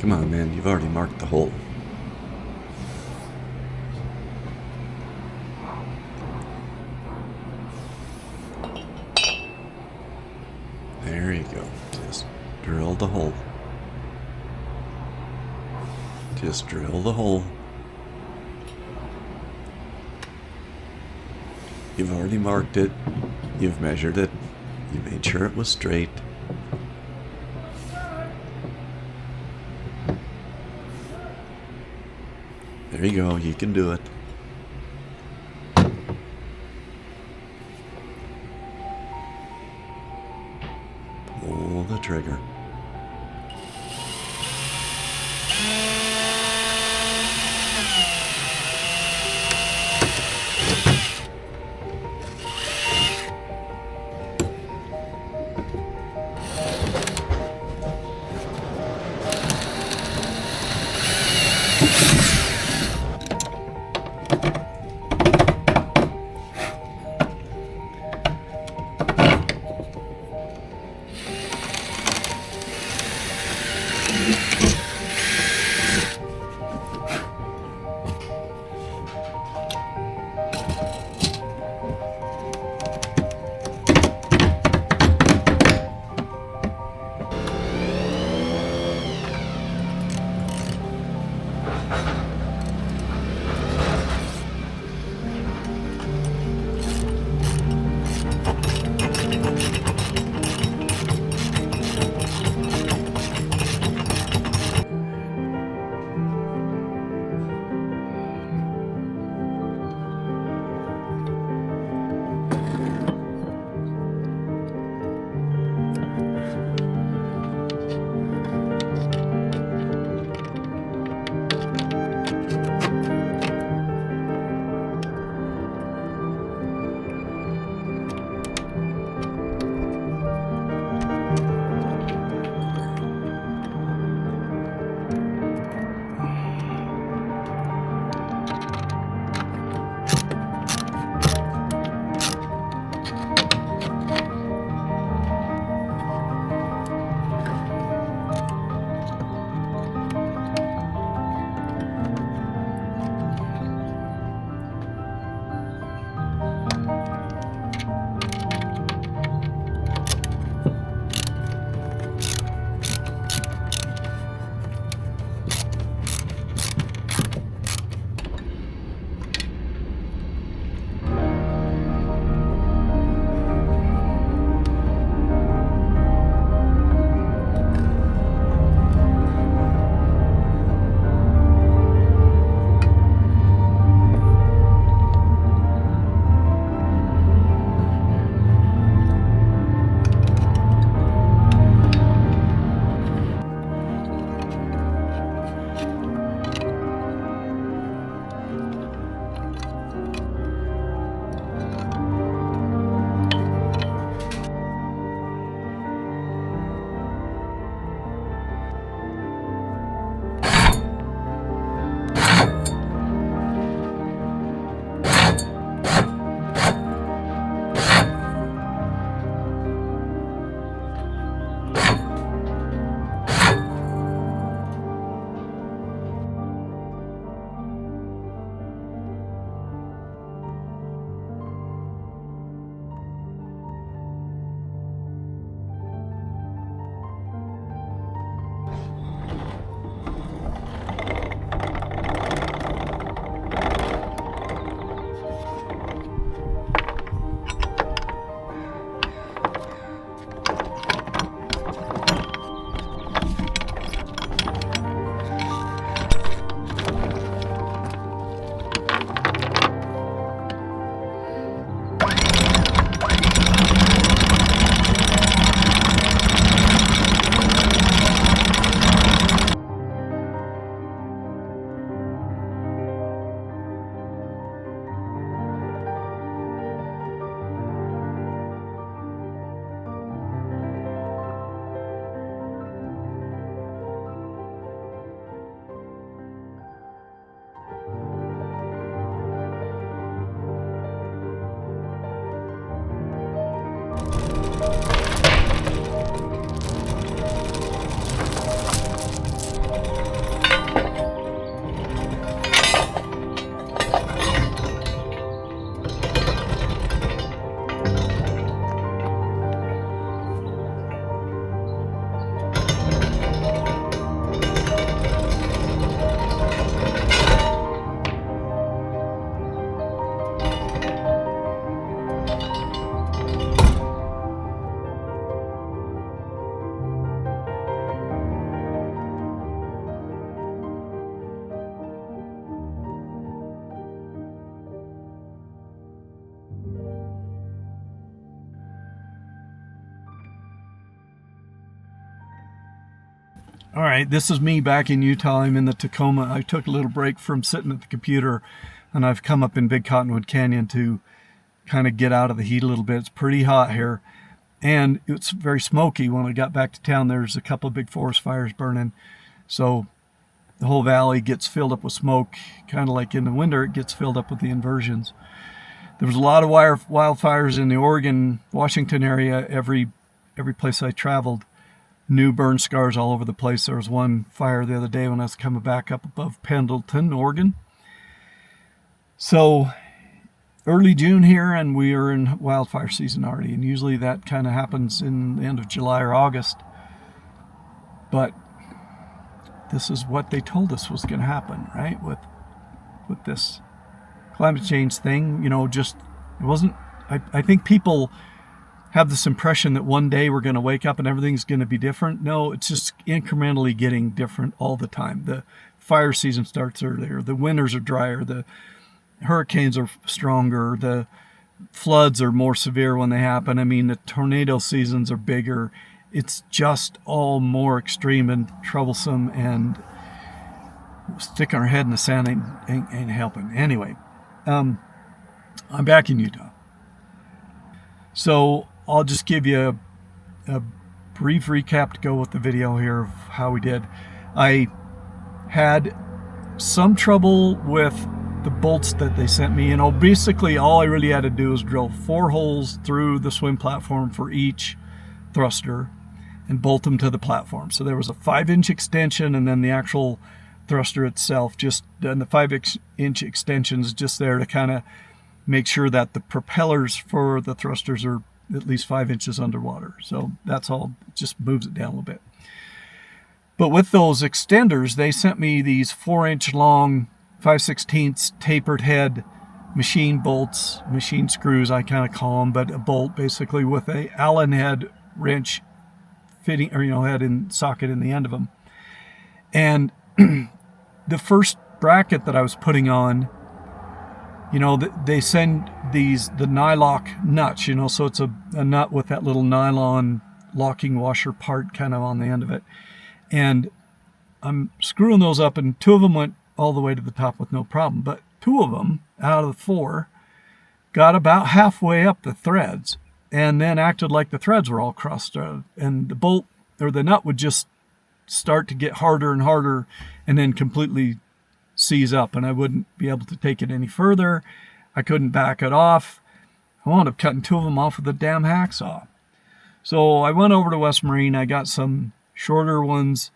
Come on, man, you've already marked the hole. There you go. Just drill the hole. Just drill the hole. You've already marked it. You've measured it. You made sure it was straight. There you go. You can do it. Pull the trigger. All right, this is me back in Utah. I'm in the Tacoma. I took a little break from sitting at the computer, and I've come up in Big Cottonwood Canyon to kind of get out of the heat a little bit. It's pretty hot here, and it's very smoky. When I got back to town, there's a couple of big forest fires burning, so the whole valley gets filled up with smoke, kind of like in the winter it gets filled up with the inversions. There was a lot of wildfires in the Oregon, Washington area. Every place I traveled, new burn scars all over the place. There was one fire the other day when I was coming back up above Pendleton, Oregon. So early June here, and we are in wildfire season already. And usually that kind of happens in the end of July or August. But this is what they told us was going to happen, right? With this climate change thing, just it wasn't. I think people have this impression that one day we're going to wake up and everything's going to be different. No, it's just incrementally getting different all the time. The fire season starts earlier. The winters are drier. The hurricanes are stronger. The floods are more severe when they happen. I mean, the tornado seasons are bigger. It's just all more extreme and troublesome, and sticking our head in the sand ain't helping. Anyway, I'm back in Utah. So I'll just give you a brief recap to go with the video here of how we did. I had some trouble with the bolts that they sent me. Basically all I really had to do was drill 4 holes through the swim platform for each thruster and bolt them to the platform. So there was a 5-inch extension, and then the actual thruster itself, and the 5-inch extensions just there to kind of make sure that the propellers for the thrusters are at least 5 inches underwater. So that's all, it just moves it down a little bit. But with those extenders, they sent me these 4-inch long 5/16 tapered head machine bolts, machine screws I kind of call them, but a bolt basically with a Allen head wrench fitting, or head and socket in the end of them. And the first bracket that I was putting on, they send the nylock nuts, so it's a nut with that little nylon locking washer part kind of on the end of it. And I'm screwing those up, and 2 of them went all the way to the top with no problem. But 2 of them out of the 4 got about halfway up the threads and then acted like the threads were all cross-threaded. And the bolt or the nut would just start to get harder and harder and then completely seize up, and I wouldn't be able to take it any further. I couldn't back it off. I wound up cutting 2 of them off with a damn hacksaw. So I went over to West Marine. I got some shorter ones.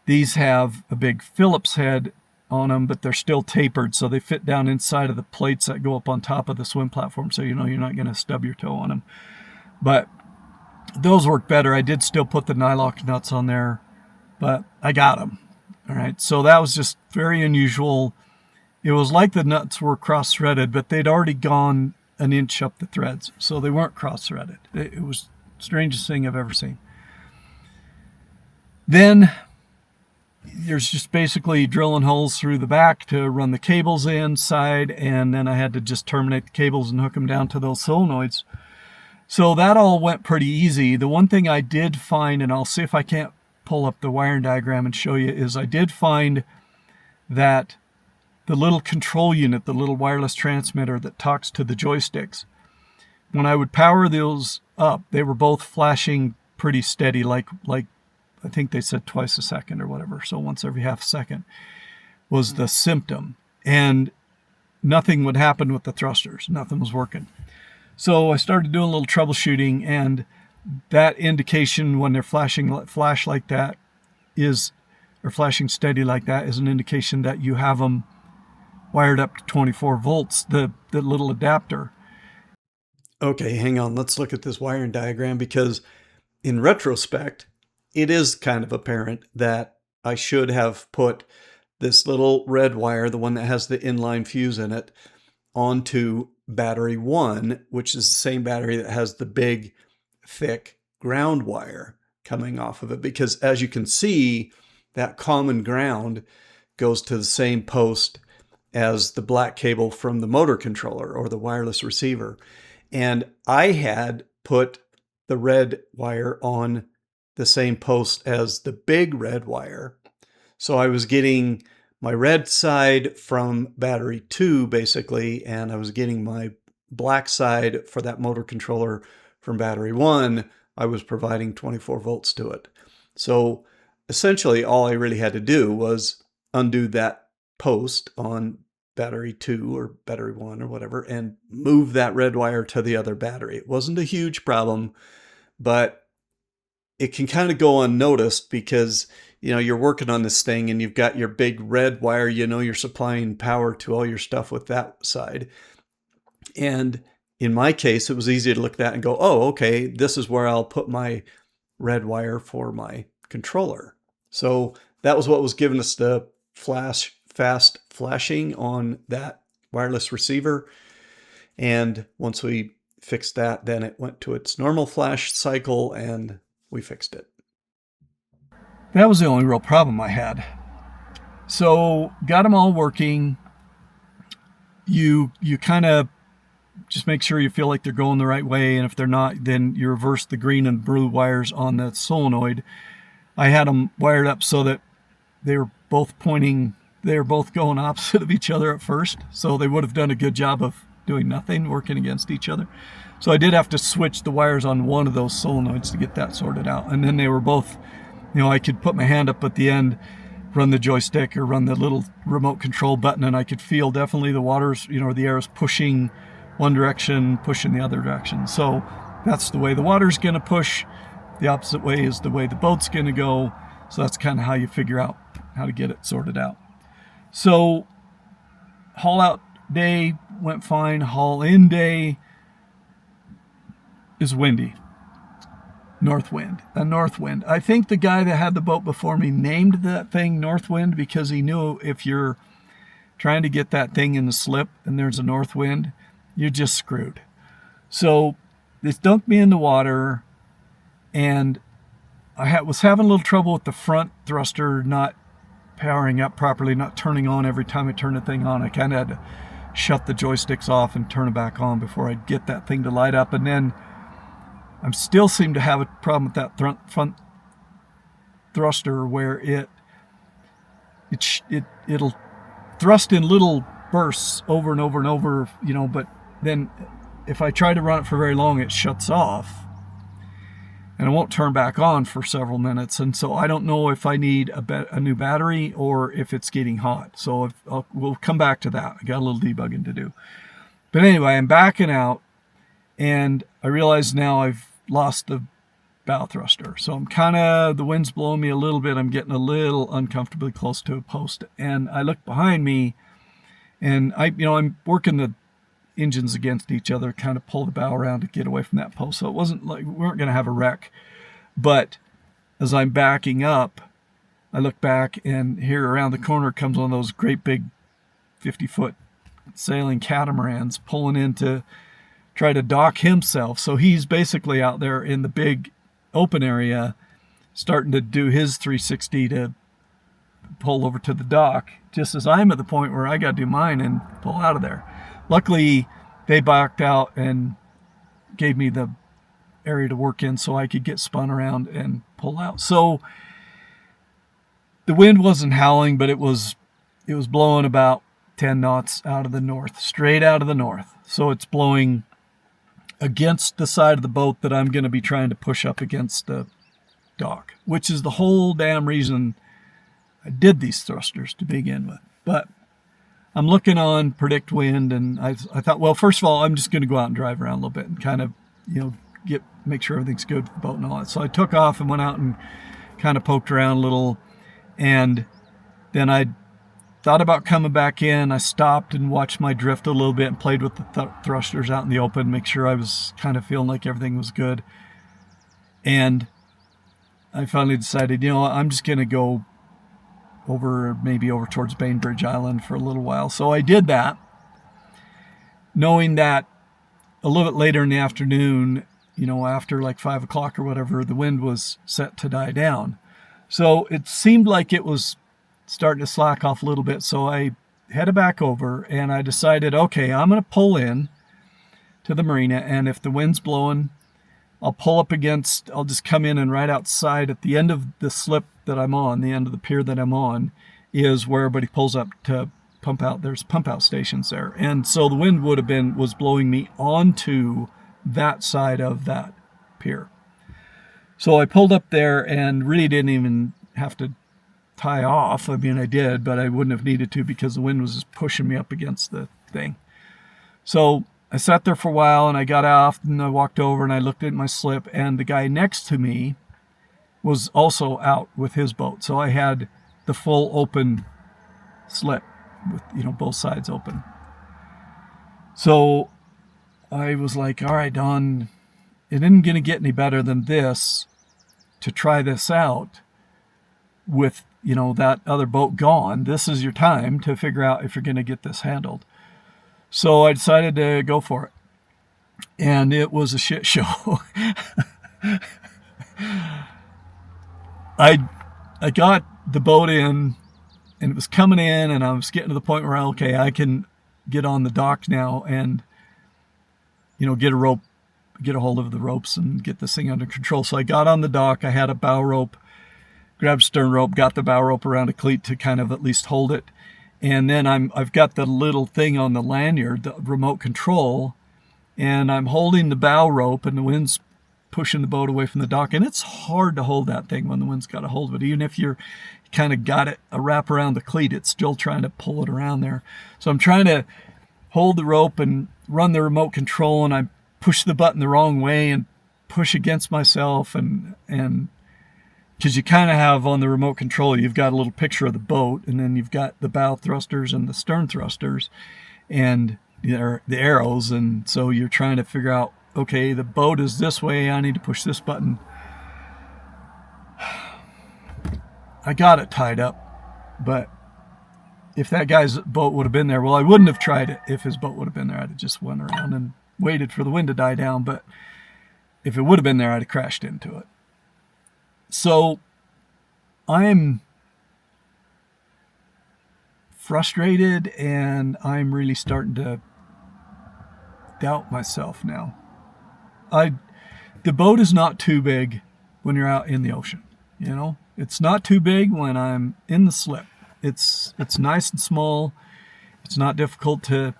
These have a big Phillips head on them, but they're still tapered, so they fit down inside of the plates that go up on top of the swim platform, so you're not going to stub your toe on them. But those work better. I did still put the nylock nuts on there, but I got them. All right, so that was just very unusual. It was like the nuts were cross-threaded, but they'd already gone an inch up the threads, so they weren't cross-threaded. It was the strangest thing I've ever seen. Then there's just basically drilling holes through the back to run the cables inside, and then I had to just terminate the cables and hook them down to those solenoids. So that all went pretty easy. The one thing I did find, and I'll see if I can't pull up the wiring diagram and show you, is I did find that the little control unit, the little wireless transmitter that talks to the joysticks, when I would power those up, they were both flashing pretty steady, like I think they said twice a second or whatever, so once every half a second was the symptom. And nothing would happen with the thrusters. Nothing was working. So I started doing a little troubleshooting, and that indication when they're flash like that or flashing steady like that is an indication that you have them wired up to 24 volts, the little adapter. Okay, hang on. Let's look at this wiring diagram, because in retrospect, it is kind of apparent that I should have put this little red wire, the one that has the inline fuse in it, onto battery 1, which is the same battery that has the big, thick ground wire coming off of it. Because as you can see, that common ground goes to the same post as the black cable from the motor controller or the wireless receiver. And I had put the red wire on the same post as the big red wire. So I was getting my red side from battery 2 basically, and I was getting my black side for that motor controller from battery 1. I was providing 24 volts to it. So essentially all I really had to do was undo that post on battery 2 or battery 1 or whatever and move that red wire to the other battery. It wasn't a huge problem, but it can kind of go unnoticed because, you know, you're working on this thing and you've got your big red wire, you know, you're supplying power to all your stuff with that side. And in my case, it was easy to look at that and go, oh, okay, this is where I'll put my red wire for my controller. So that was what was giving us the fast flashing on that wireless receiver. And once we fixed that, then it went to its normal flash cycle and we fixed it. That was the only real problem I had. So got them all working. You kind of just make sure you feel like they're going the right way, and if they're not, then you reverse the green and blue wires on the solenoid. I had them wired up so that they were both going opposite of each other at first, so they would have done a good job of doing nothing, working against each other. So I did have to switch the wires on one of those solenoids to get that sorted out. And then they were both, you know, I could put my hand up at the end, run the joystick or run the little remote control button, and I could feel definitely the water's, you know, the air is pushing one direction, pushing the other direction. So that's the way the water's going to push. The opposite way is the way the boat's going to go. So that's kind of how you figure out how to get it sorted out. So haul out day went fine. Haul in day is windy. Northwind, a Northwind. I think the guy that had the boat before me named that thing Northwind because he knew if you're trying to get that thing in the slip and there's a Northwind, you're just screwed. So this dunked me in the water, and I was having a little trouble with the front thruster not powering up properly, not turning on every time I turned the thing on. I kind of had to shut the joysticks off and turn it back on before I'd get that thing to light up. And then I still seem to have a problem with that front thruster where it'll thrust in little bursts over and over and over, you know, but then if I try to run it for very long, it shuts off and it won't turn back on for several minutes. And so I don't know if I need a new battery or if it's getting hot. So we'll come back to that. I got a little debugging to do. But anyway, I'm backing out and I realize now I've lost the bow thruster. So the wind's blowing me a little bit. I'm getting a little uncomfortably close to a post. And I look behind me and I'm working the engines against each other, kind of pull the bow around to get away from that post. So it wasn't like we weren't going to have a wreck. But as I'm backing up, I look back and here around the corner comes one of those great big 50-foot sailing catamarans pulling in to try to dock himself. So he's basically out there in the big open area starting to do his 360 to pull over to the dock, just as I'm at the point where I got to do mine and pull out of there. Luckily, they backed out and gave me the area to work in so I could get spun around and pull out. So the wind wasn't howling, but it was blowing about 10 knots out of the north, straight out of the north. So it's blowing against the side of the boat that I'm going to be trying to push up against the dock, which is the whole damn reason I did these thrusters to begin with. But I'm looking on predict wind, and I thought, well, first of all, I'm just going to go out and drive around a little bit and kind of, make sure everything's good with the boat and all that. So I took off and went out and kind of poked around a little, and then I thought about coming back in. I stopped and watched my drift a little bit and played with the thrusters out in the open, make sure I was kind of feeling like everything was good. And I finally decided, I'm just going to go over towards Bainbridge Island for a little while. So I did that, knowing that a little bit later in the afternoon, after like 5 o'clock or whatever, the wind was set to die down. So it seemed like it was starting to slack off a little bit. So I headed back over and I decided, okay, I'm going to pull in to the marina. And if the wind's blowing I'll pull up against, I'll just come in, and right outside at the end of the slip that I'm on, the end of the pier that I'm on, is where everybody pulls up to pump out. There's pump out stations there. And so the wind was blowing me onto that side of that pier. So I pulled up there and really didn't even have to tie off. I mean, I did, but I wouldn't have needed to because the wind was just pushing me up against the thing. So I sat there for a while, and I got off, and I walked over, and I looked at my slip, and the guy next to me was also out with his boat. So I had the full open slip with, both sides open. So I was like, all right, Don, it isn't going to get any better than this to try this out with, that other boat gone. This is your time to figure out if you're going to get this handled. So I decided to go for it. And it was a shit show. I got the boat in, and it was coming in, and I was getting to the point where, okay, I can get on the dock now and, get a rope, get a hold of the ropes and get this thing under control. So I got on the dock. I had a bow rope, grabbed stern rope, got the bow rope around a cleat to kind of at least hold it. And then I've got the little thing on the lanyard, the remote control, and I'm holding the bow rope, and the wind's pushing the boat away from the dock. And it's hard to hold that thing when the wind's got a hold of it. Even if you're kind of got it a wrap around the cleat, it's still trying to pull it around there. So I'm trying to hold the rope and run the remote control, and I push the button the wrong way and push against myself, and because you kind of have on the remote control, you've got a little picture of the boat, and then you've got the bow thrusters and the stern thrusters and the arrows. And so you're trying to figure out, okay, the boat is this way, I need to push this button. I got it tied up, but if that guy's boat would have been there, well, I wouldn't have tried it if his boat would have been there. I'd have just went around and waited for the wind to die down, but if it would have been there, I'd have crashed into it. So I'm frustrated, and I'm really starting to doubt myself now. The boat is not too big when you're out in the ocean, It's not too big when I'm in the slip. It's nice and small. It's not difficult to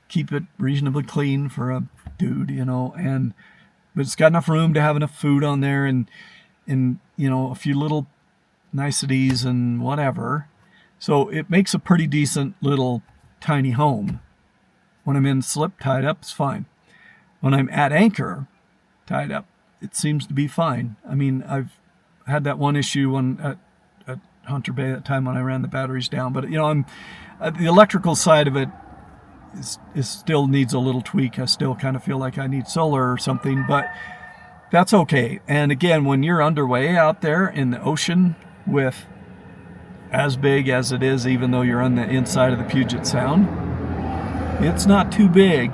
keep it reasonably clean for a dude, but it's got enough room to have enough food on there, and a few little niceties and whatever. So it makes a pretty decent little tiny home. When I'm in slip tied up, it's fine. When I'm at anchor tied up, it seems to be fine. I mean, I've had that one issue at Hunter Bay that time when I ran the batteries down, but I'm the electrical side of it is still needs a little tweak. I still kind of feel like I need solar or something, but that's okay. And again, when you're underway out there in the ocean with as big as it is, even though you're on the inside of the Puget Sound, it's not too big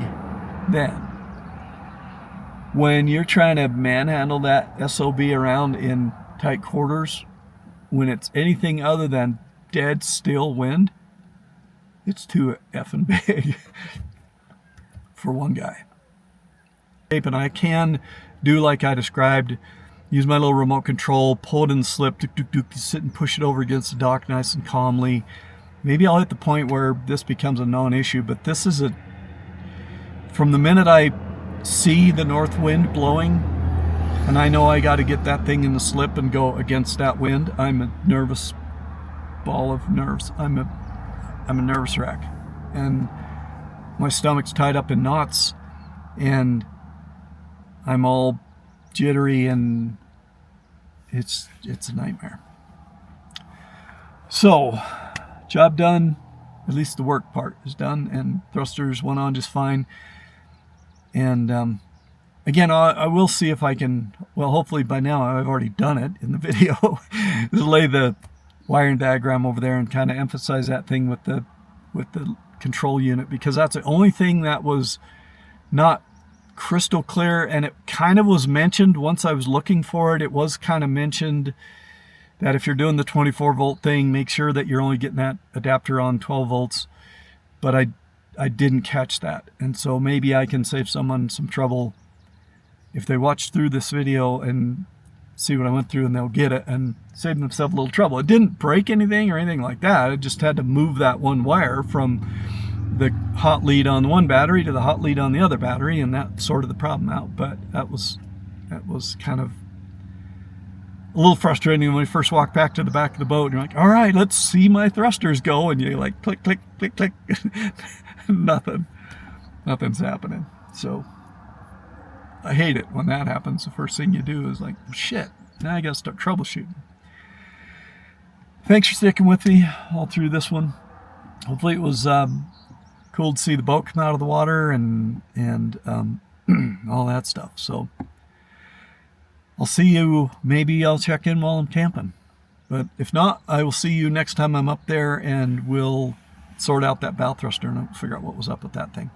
then. When you're trying to manhandle that SOB around in tight quarters, when it's anything other than dead still wind, it's too effing big for one guy. And I can do like I described, use my little remote control, pull it in the slip, sit and push it over against the dock nice and calmly. Maybe I'll hit the point where this becomes a non-issue, but this is from the minute I see the north wind blowing, and I know I got to get that thing in the slip and go against that wind, I'm a nervous ball of nerves. I'm a nervous wreck, and my stomach's tied up in knots, and I'm all jittery, and it's a nightmare. So, job done. At least the work part is done, and thrusters went on just fine. And again, I will see if I can, well, hopefully by now I've already done it in the video, lay the wiring diagram over there and kind of emphasize that thing with the control unit, because that's the only thing that was not crystal clear. And it kind of was mentioned once I was looking for it. It was kind of mentioned that if you're doing the 24 volt thing, make sure that you're only getting that adapter on 12 volts. But I didn't catch that. And so maybe I can save someone some trouble if they watch through this video and see what I went through, and they'll get it and save themselves a little trouble. It didn't break anything or anything like that. It just had to move that one wire from the hot lead on one battery to the hot lead on the other battery, and that sorted the problem out. But that was kind of a little frustrating when we first walked back to the back of the boat. And you're like, all right, let's see my thrusters go, and you like click, click, click, click. Nothing's happening. So I hate it when that happens. The first thing you do is like, shit, now I gotta start troubleshooting. Thanks for sticking with me all through this one. Hopefully it was cool to see the boat come out of the water and all that stuff. So I'll see you. Maybe I'll check in while I'm camping. But if not, I will see you next time I'm up there, and we'll sort out that bow thruster and figure out what was up with that thing.